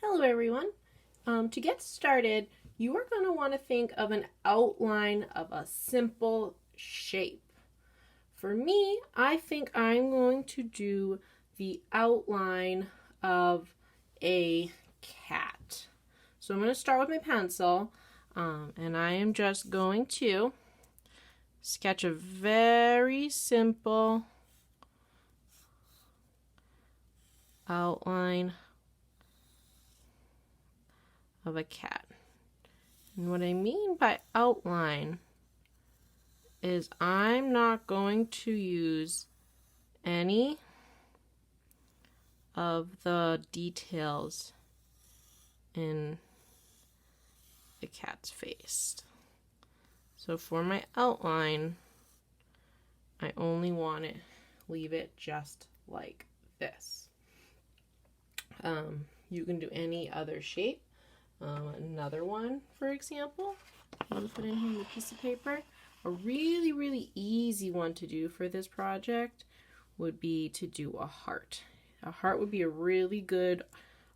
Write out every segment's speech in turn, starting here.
Hello everyone. To get started, you are going to want to think of an outline of a simple shape. For me, I think I'm going to do the outline of a cat. So I'm going to start with my pencil, and I am just going to sketch a very simple outline of a cat. And what I mean by outline is I'm not going to use any of the details in the cat's face. So for my outline, I only want to leave it just like this. You can do any other shape. Another one, for example, I'm put in here a piece of paper. A really easy one to do for this project would be to do a heart. A heart would be a really good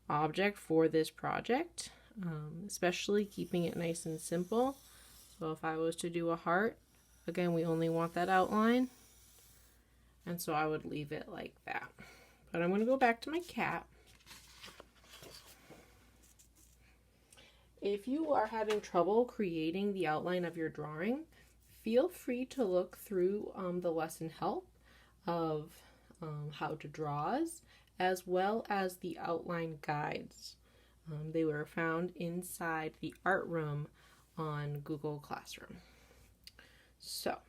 object for this project, especially keeping it nice and simple. So if I was to do a heart, again, we only want that outline, and so I would leave it like that. But I'm going to go back to my cat. If you are having trouble creating the outline of your drawing, feel free to look through the lesson help of how to draws, as well as the outline guides. They were found inside the art room on Google Classroom. So,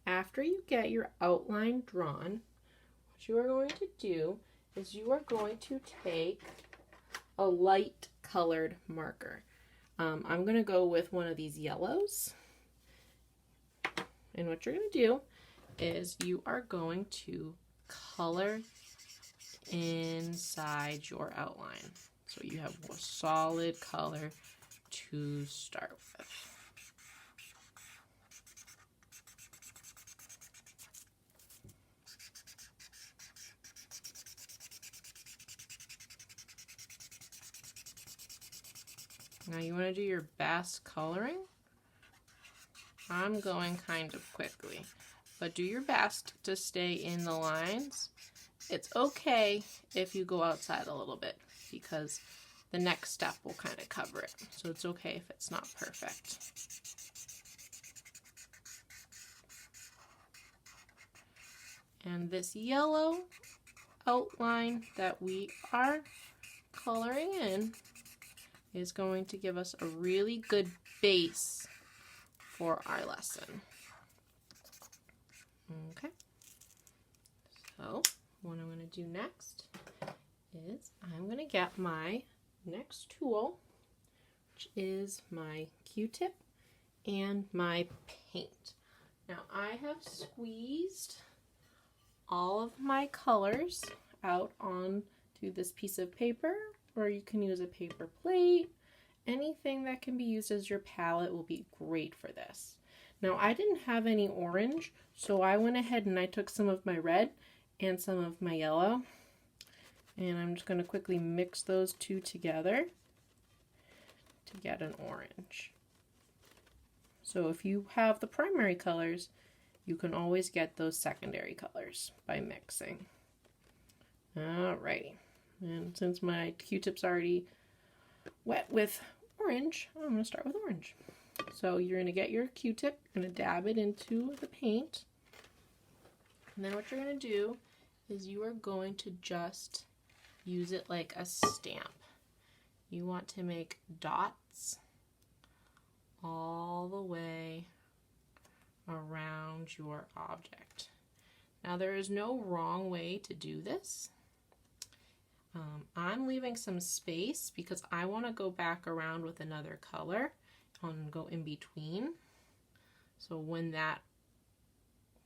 after you get your outline drawn, what you are going to do is you are going to take a light colored marker. I'm going to go with one of these yellows. And what you're going to do is you are going to color inside your outline. So you have a solid color to start with. Now you want to do your best coloring. I'm going kind of quickly, but do your best to stay in the lines. It's okay if you go outside a little bit because the next step will kind of cover it. So it's okay if it's not perfect. And this yellow outline that we are coloring in is going to give us a really good base for our lesson. Okay, so what I'm going to do next is I'm going to get my next tool, which is my Q-tip and my paint. Now I have squeezed all of my colors out onto this piece of paper, or you can use a paper plate. Anything that can be used as your palette will be great for this. Now I didn't have any orange, so I went ahead and I took some of my red and some of my yellow, and I'm just going to quickly mix those two together to get an orange. So if you have the primary colors, you can always get those secondary colors by mixing. Alrighty, and since my Q-tip's already wet with orange, I'm going to start with orange. So you're going to get your Q-tip, you're going to dab it into the paint, and then what you're going to do is you are going to just use it like a stamp. You want to make dots all the way around your object. Now there is no wrong way to do this. I'm leaving some space because I want to go back around with another color and go in between. So when that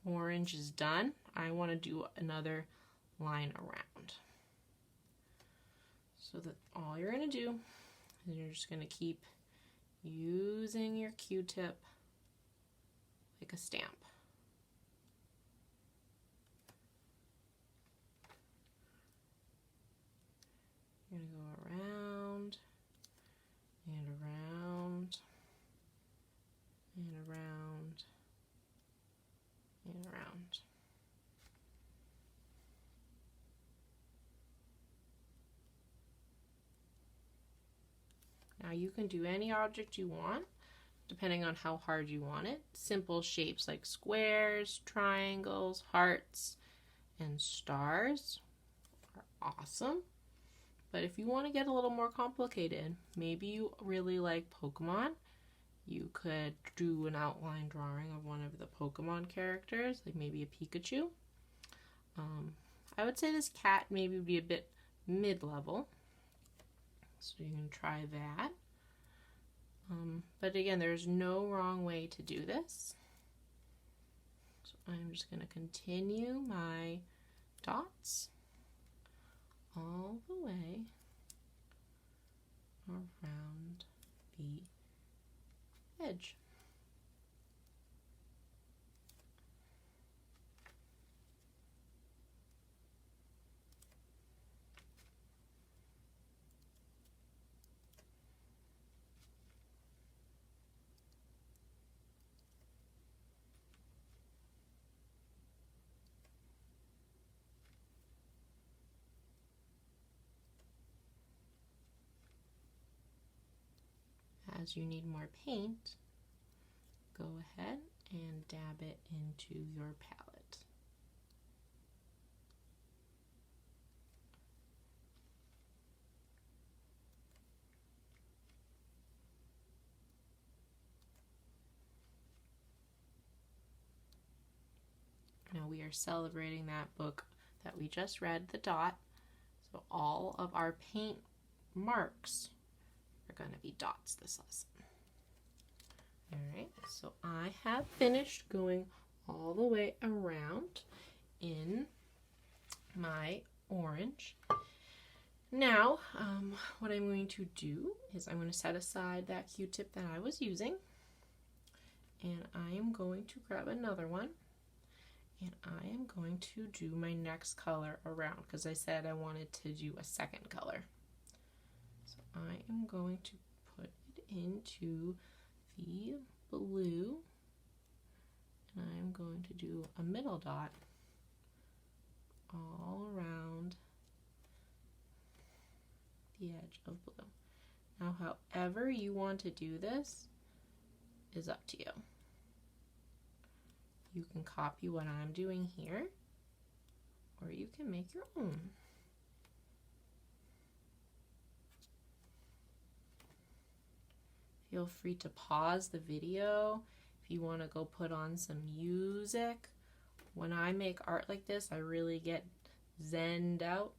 orange is done, I want to do another line around. So that all you're going to do is you're just going to keep using your Q-tip like a stamp. You're going to go around you can do any object you want, depending on how hard you want it. Simple shapes like squares, triangles, hearts, and stars are awesome. But if you want to get a little more complicated, maybe you really like Pokemon, you could do an outline drawing of one of the Pokemon characters, like maybe a Pikachu. I would say this cat maybe would be a bit mid-level, so you can try that. But again, there's no wrong way to do this. So I'm just going to continue my dots all the way around the edge. As you need more paint, go ahead and dab it into your palette. Now we are celebrating that book that we just read, The Dot. So all of our paint marks are going to be dots this lesson. Alright, so I have finished going all the way around in my orange. Now, what I'm going to do is I'm going to set aside that Q-tip that I was using, and I am going to grab another one, and I am going to do my next color around, because I said I wanted to do a second color. So I am going to put it into the blue, and I'm going to do a middle dot all around the edge of blue. Now, however you want to do this is up to you. You can copy what I'm doing here, or you can make your own. Feel free to pause the video if you want to go put on some music. When I make art like this, I really get zenned out,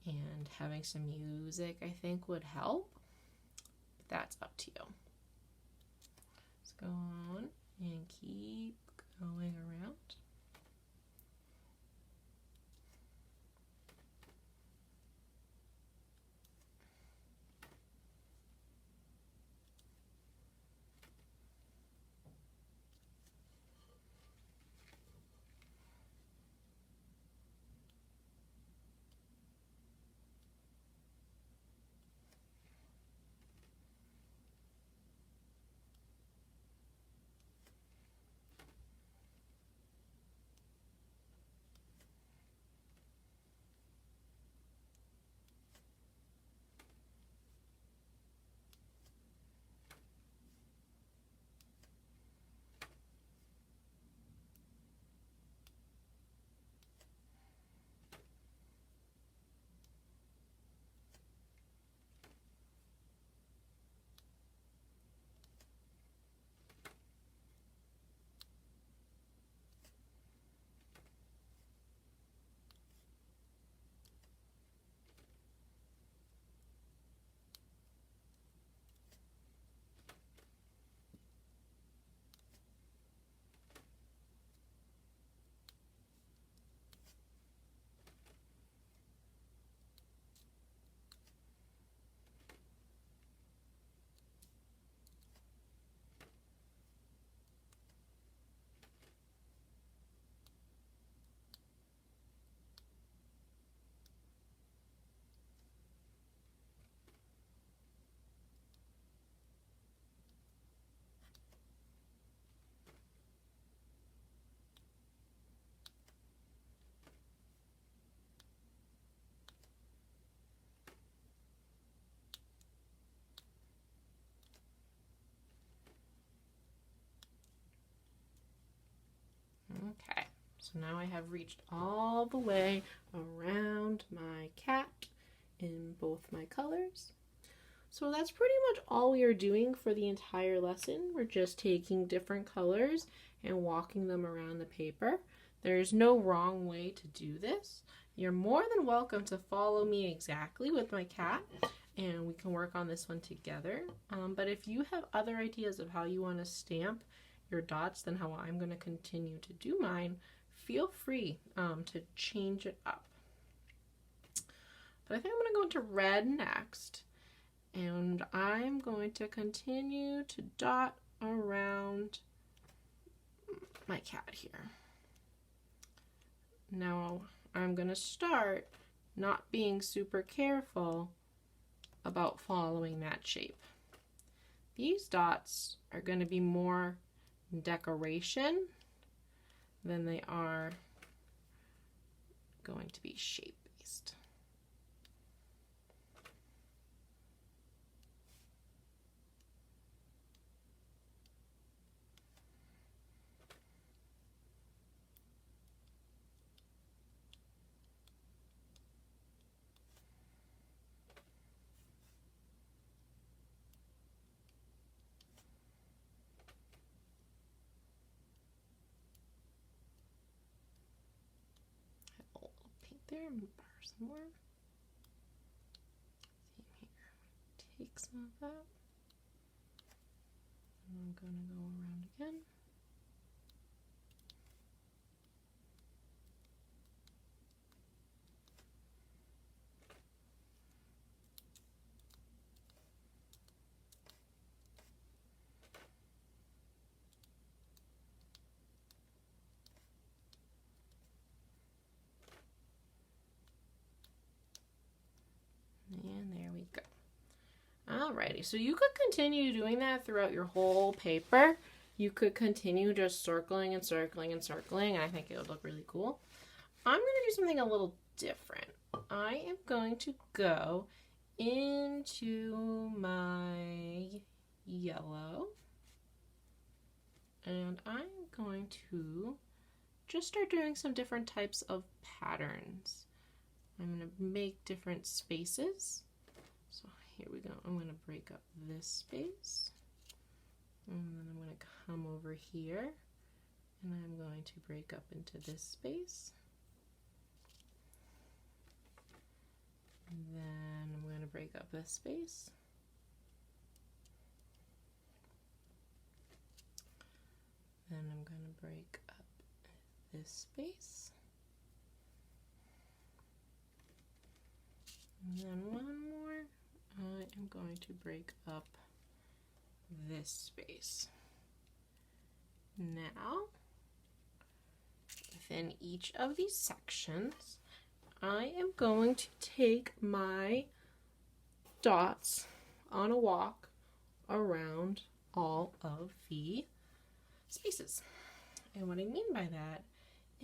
and having some music I think would help. But that's up to you. Let's go on and keep going around. So now I have reached all the way around my cat in both my colors. So that's pretty much all we are doing for the entire lesson. We're just taking different colors and walking them around the paper. There's no wrong way to do this. You're more than welcome to follow me exactly with my cat, and we can work on this one together. But if you have other ideas of how you want to stamp your dots than how I'm going to continue to do mine, feel free to change it up. But I think I'm going to go into red next. And I'm going to continue to dot around my cat here. Now I'm going to start not being super careful about following that shape. These dots are going to be more decoration than they are going to be shape-based. There and bar some more. Same here. Take some of that. And I'm going to go around again. And there we go. Alrighty, so you could continue doing that throughout your whole paper. You could continue just circling and circling and circling. I think it would look really cool. I'm going to do something a little different. I am going to go into my yellow, and I'm going to just start doing some different types of patterns. I'm going to make different spaces. So here we go. I'm going to break up this space. And then I'm going to come over here. And I'm going to break up into this space. And then I'm going to break up this space. Then I'm going to break up this space. And then one more, I am going to break up this space. Now, within each of these sections, I am going to take my dots on a walk around all of the spaces. And what I mean by that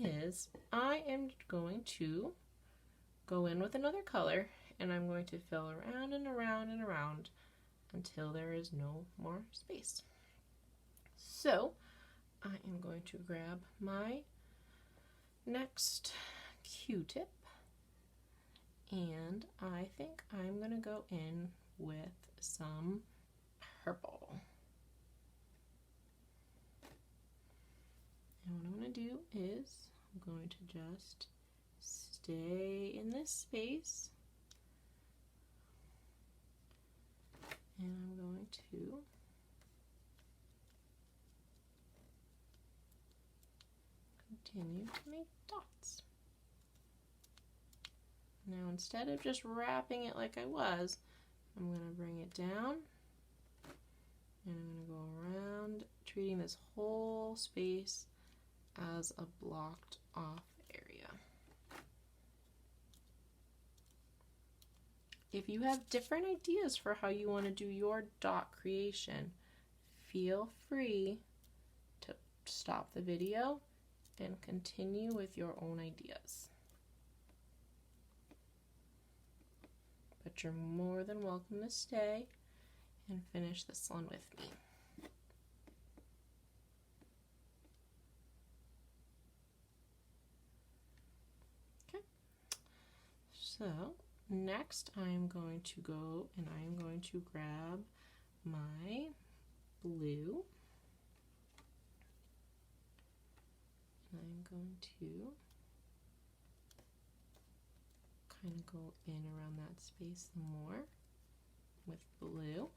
is I am going to go in with another color, and I'm going to fill around and around and around until there is no more space. So I am going to grab my next Q-tip, and I think I'm going to go in with some purple. And what I'm going to do is I'm going to just stay in this space, and I'm going to continue to make dots. Now instead of just wrapping it like I was, I'm going to bring it down, and I'm going to go around, treating this whole space as a blocked off area. If you have different ideas for how you want to do your dot creation, feel free to stop the video and continue with your own ideas. But you're more than welcome to stay and finish this one with me. So next I'm going to go and I'm going to grab my blue. And I'm going to kind of go in around that space some more with blue.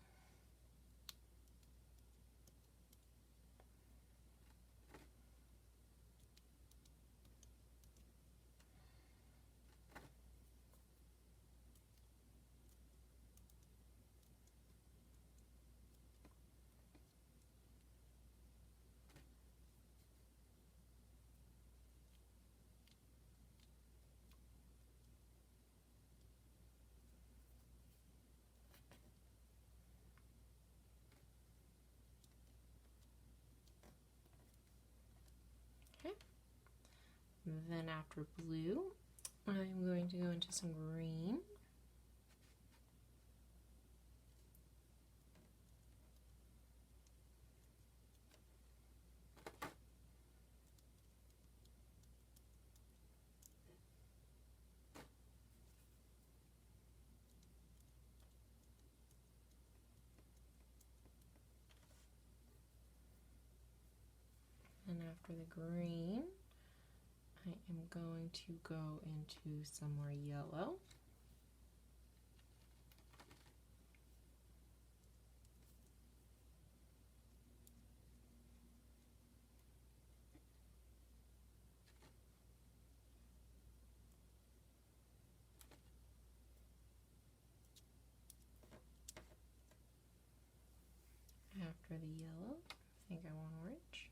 Okay. Then after blue, I'm going to go into some green. And after the green, I am going to go into some more yellow. After the yellow, I think I want orange.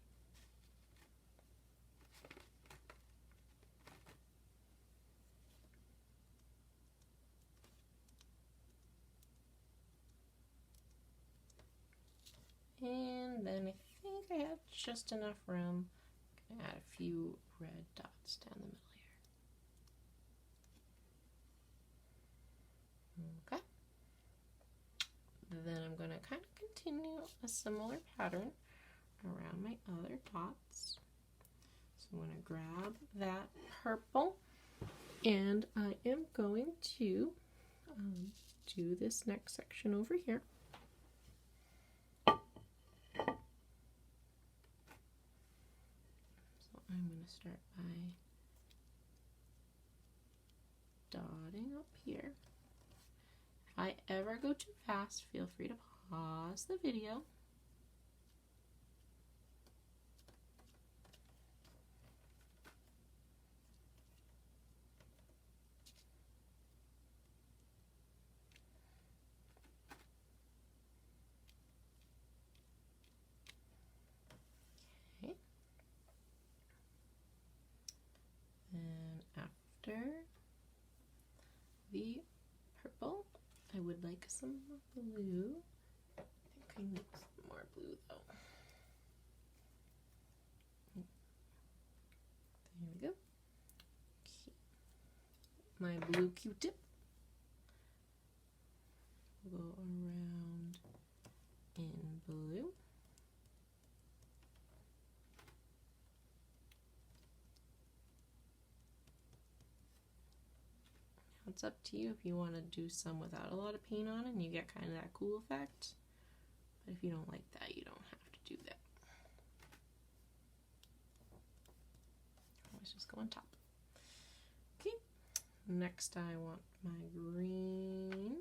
And then I think I have just enough room. I'm going to add a few red dots down the middle here. Okay. Then I'm going to kind of continue a similar pattern around my other dots. So I'm going to grab that purple and I am going to do this next section over here. I'm going to start by dotting up here. If I ever go too fast, feel free to pause the video. Okay. And after the purple, I would like some blue. I think I need some more blue though. There we go. Okay. My blue Q-tip will go around in blue. It's up to you if you want to do some without a lot of paint on it and you get kind of that cool effect. But if you don't like that, you don't have to do that. Let's just go on top. Okay, next I want my green.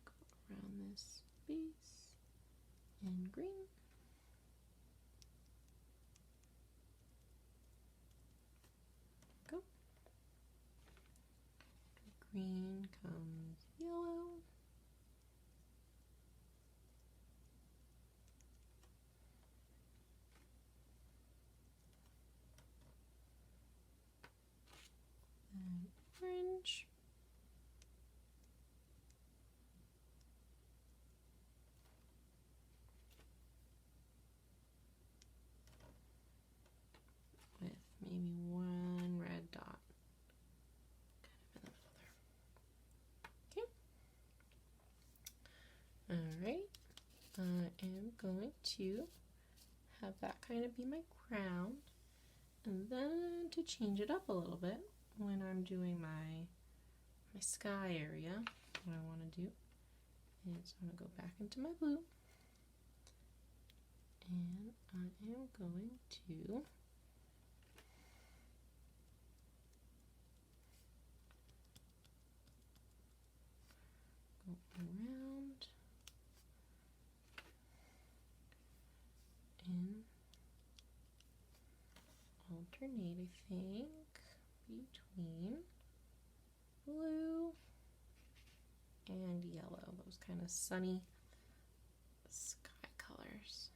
Go around this base in green. Go. Green comes yellow. And orange. With maybe one red dot kind of in the middle there. Okay. Alright. I am going to have that kind of be my crown. And then to change it up a little bit, when I'm doing my sky area, what I want to do is I'm going to go back into my blue, and I am going to go around and alternate, I think, between blue and yellow, those kind of sunny sky colors.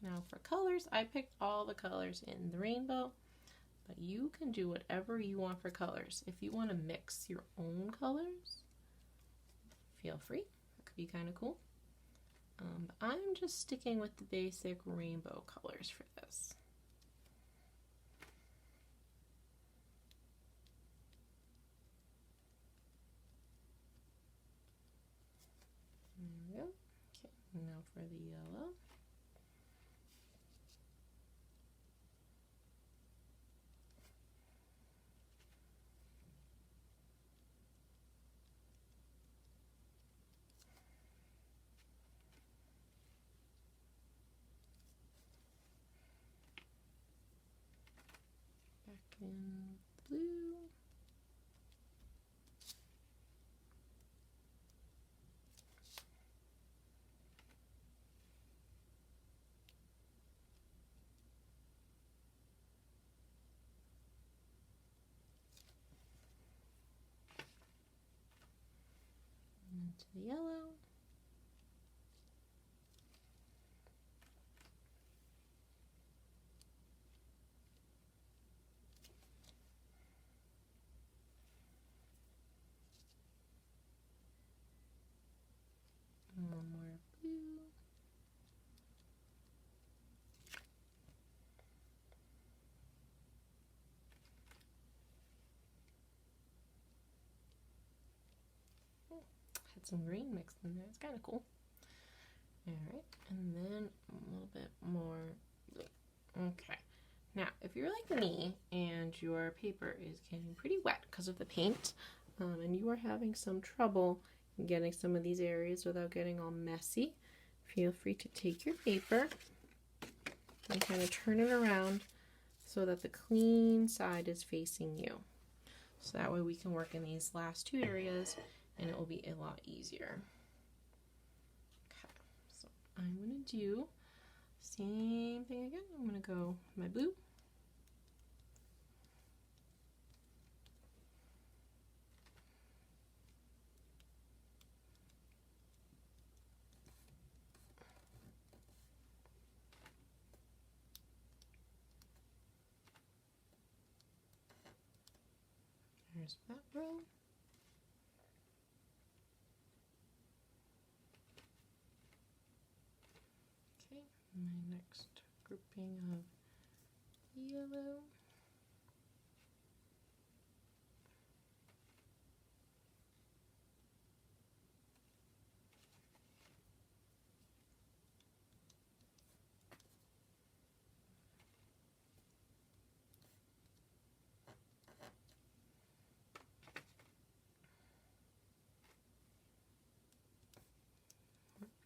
Now for colors, I picked all the colors in the rainbow, but you can do whatever you want for colors. If you want to mix your own colors, feel free. That could be kind of cool. I'm just sticking with the basic rainbow colors for this. There we go. Okay, now for the yellow. Back in blue. Into the yellow. One more blue. Had some green mixed in there. It's kind of cool. Alright, and then a little bit more blue. Okay. Now, if you're like me and your paper is getting pretty wet because of the paint, and you are having some trouble getting some of these areas without getting all messy, feel free to take your paper and kind of turn it around so that the clean side is facing you. So that way we can work in these last two areas and it will be a lot easier. Okay, so I'm going to do the same thing again. I'm going to go my blue. There's that row. Okay, my next grouping of yellow.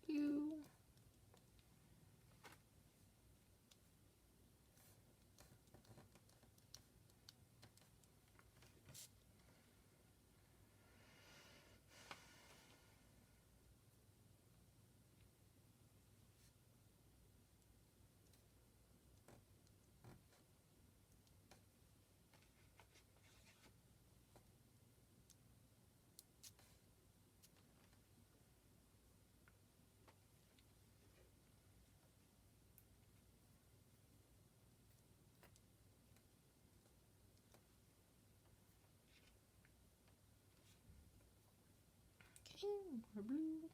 Blue. Okay, more blue.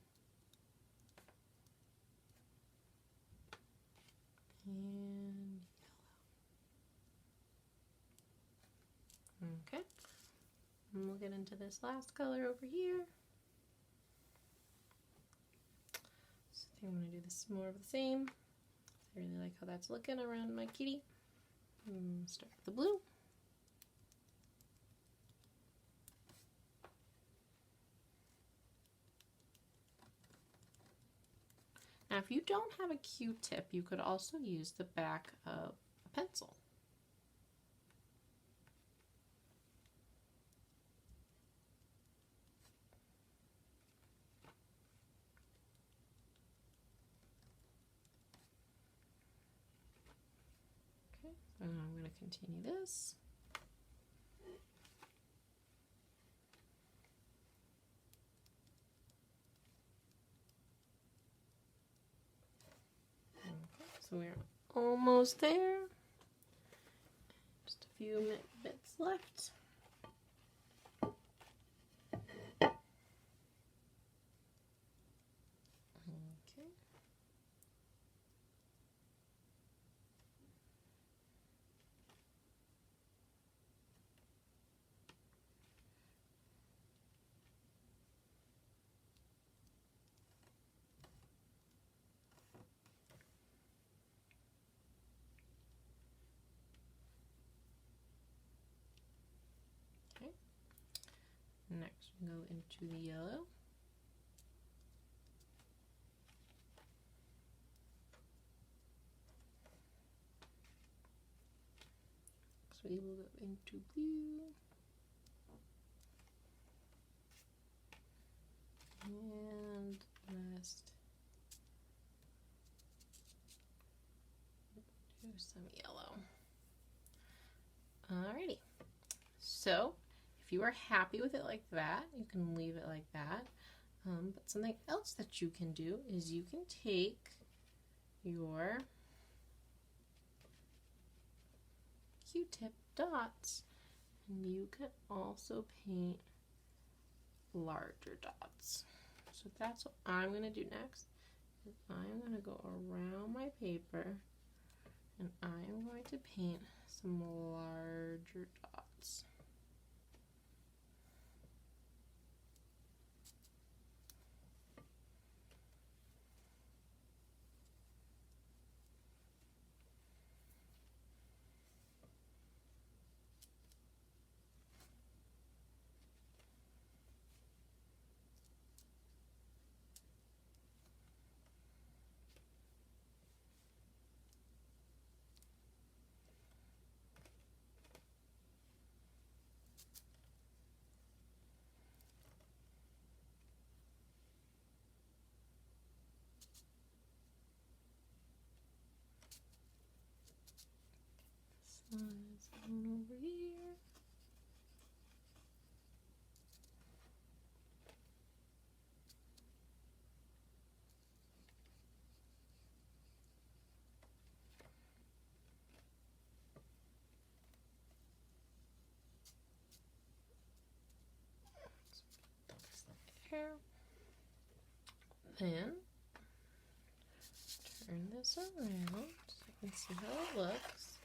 And yellow. Okay, and we'll get into this last color over here. I'm going to do this more of the same. I really like how that's looking around my kitty. Start with the blue. Now, if you don't have a Q-tip, you could also use the back of a pencil. Okay, and I'm going to continue this. So we're almost there. Just a few bits left. Okay. Next, we go into the yellow. So we will go into blue. And last, do some yellow. Alrighty. So, if you are happy with it like that, you can leave it like that. But something else that you can do is you can take your Q-tip dots and you can also paint larger dots. So that's what I'm going to do next. I'm going to go around my paper and I'm going to paint some larger dots. Slides on over here. There. Then turn this around so you can see how it looks.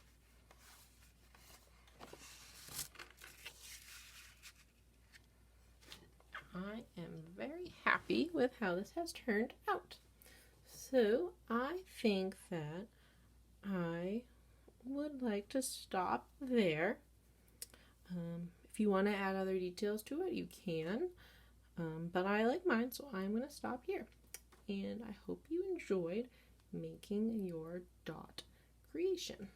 I am very happy with how this has turned out. So I think that I would like to stop there. If you want to add other details to it, you can. But I like mine, so I'm going to stop here. And I hope you enjoyed making your dot creation.